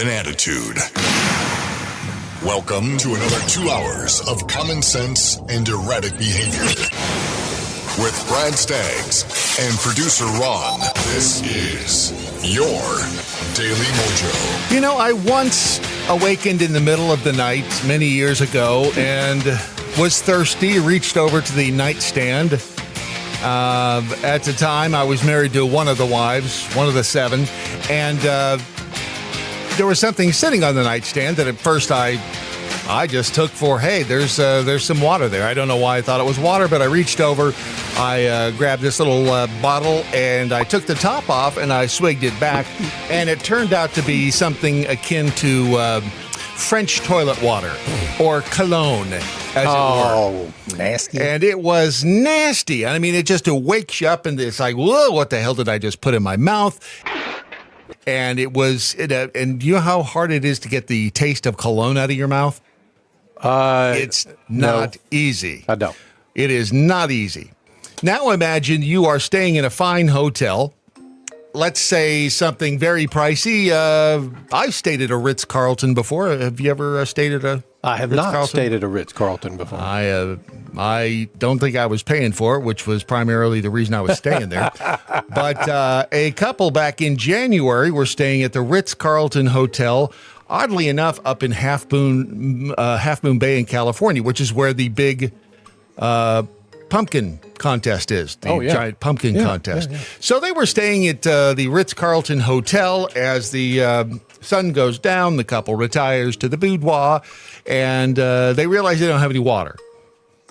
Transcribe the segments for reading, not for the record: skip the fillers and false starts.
An attitude. Welcome to another 2 hours of common sense and erratic behavior. With Brad Staggs and producer Ron, this is your Daily Mojo. You know, I once awakened in the middle of the night many years ago and was thirsty, reached over to the nightstand. At the time, I was married to one of the wives, one of the seven, and there was something sitting on the nightstand that at first I just took for, hey, there's some water there. I don't know why I thought it was water, but I reached over, I grabbed this little bottle, and I took the top off, and I swigged it back, and it turned out to be something akin to French toilet water, or cologne, as it were. Oh, nasty. And it was nasty. I mean, it just wakes you up, and it's like, whoa, what the hell did I just put in my mouth? And it was, and you know how hard it is to get the taste of cologne out of your mouth? It's not easy. I don't. It is not easy. Now imagine you are staying in a fine hotel. Let's say something very pricey. I've stayed at a Ritz-Carlton before. Have you ever stayed at a I have not stayed at a Ritz-Carlton before. I don't think I was paying for it, which was primarily the reason I was staying there. But a couple back in January were staying at the Ritz-Carlton Hotel, oddly enough, up in Half Moon Bay in California, which is where the big pumpkin contest is, the giant pumpkin contest. Yeah. So they were staying at the Ritz-Carlton Hotel. As the sun goes down, the couple retires to the boudoir, and they realize they don't have any water.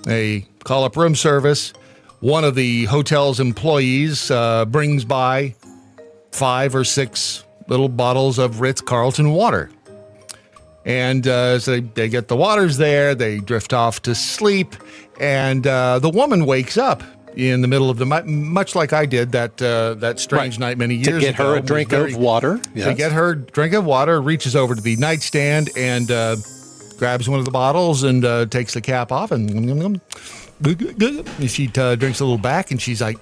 They call up room service. One of the hotel's employees brings by 5 or 6 little bottles of Ritz-Carlton water. And so they get the waters there, they drift off to sleep, and the woman wakes up in the middle of the night, much like I did that strange night many years ago. To get her a drink of water. Yes. To get her a drink of water, reaches over to the nightstand and grabs one of the bottles and takes the cap off, and she drinks a little back, and she's like,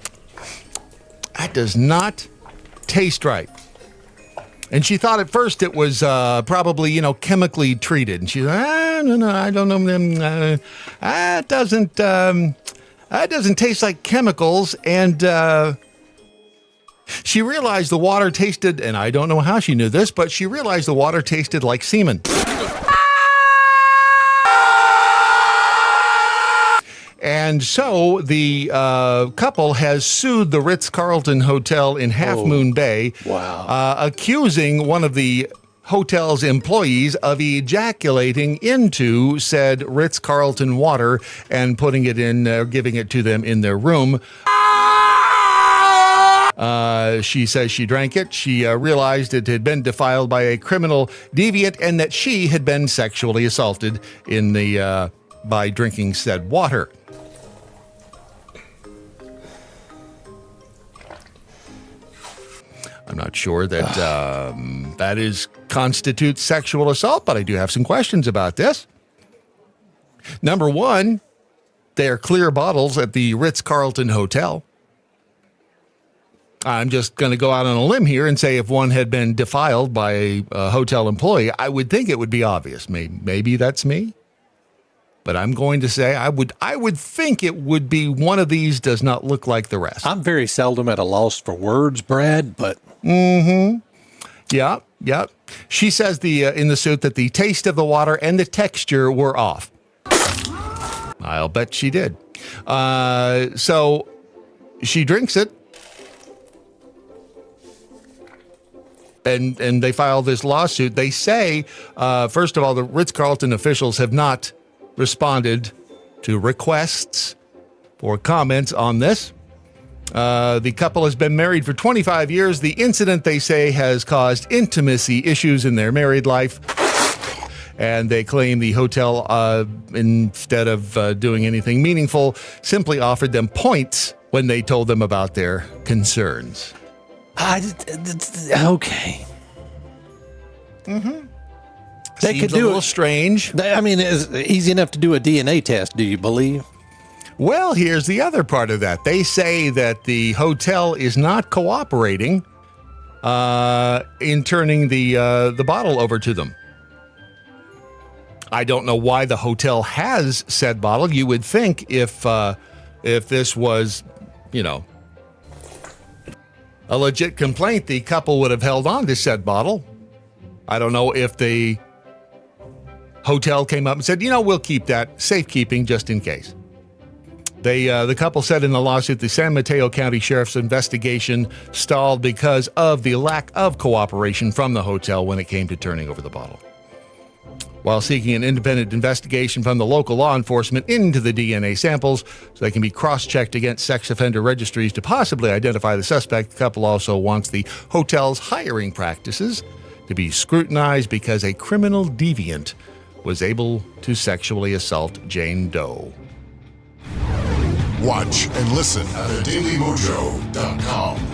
that does not taste right. And she thought at first it was probably, chemically treated. And she's like, no, I don't know. That doesn't taste like chemicals. And she realized the water tasted, and I don't know how she knew this, but she realized the water tasted like semen. And so the couple has sued the Ritz-Carlton Hotel in Half Moon Bay, accusing one of the hotel's employees of ejaculating into said Ritz-Carlton water and putting it in, giving it to them in their room. She says she drank it. She realized it had been defiled by a criminal deviant and that she had been sexually assaulted by drinking said water. I'm not sure that that constitutes sexual assault, but I do have some questions about this. Number one, they're clear bottles at the Ritz-Carlton Hotel. I'm just going to go out on a limb here and say if one had been defiled by a hotel employee, I would think it would be obvious. Maybe that's me. But I'm going to say I would think it would be one of these does not look like the rest. I'm very seldom at a loss for words, Brad, but... Mm-hmm. Yeah. She says in the suit that the taste of the water and the texture were off. I'll bet she did. So she drinks it. And they file this lawsuit. They say, first of all, the Ritz-Carlton officials have not responded to requests for comments on this. The couple has been married for 25 years. The incident, they say, has caused intimacy issues in their married life. And they claim the hotel, instead of doing anything meaningful, simply offered them points when they told them about their concerns. Okay. Mm-hmm. They could do a little strange. I mean, it's easy enough to do a DNA test, do you believe? Well, here's the other part of that. They say that the hotel is not cooperating in turning the bottle over to them. I don't know why the hotel has said bottle. You would think if this was, a legit complaint, the couple would have held on to said bottle. I don't know if the hotel came up and said, we'll keep that safekeeping just in case. The couple said in the lawsuit the San Mateo County Sheriff's investigation stalled because of the lack of cooperation from the hotel when it came to turning over the bottle. While seeking an independent investigation from the local law enforcement into the DNA samples so they can be cross-checked against sex offender registries to possibly identify the suspect, the couple also wants the hotel's hiring practices to be scrutinized because a criminal deviant was able to sexually assault Jane Doe. Watch and listen at thedailymojo.com.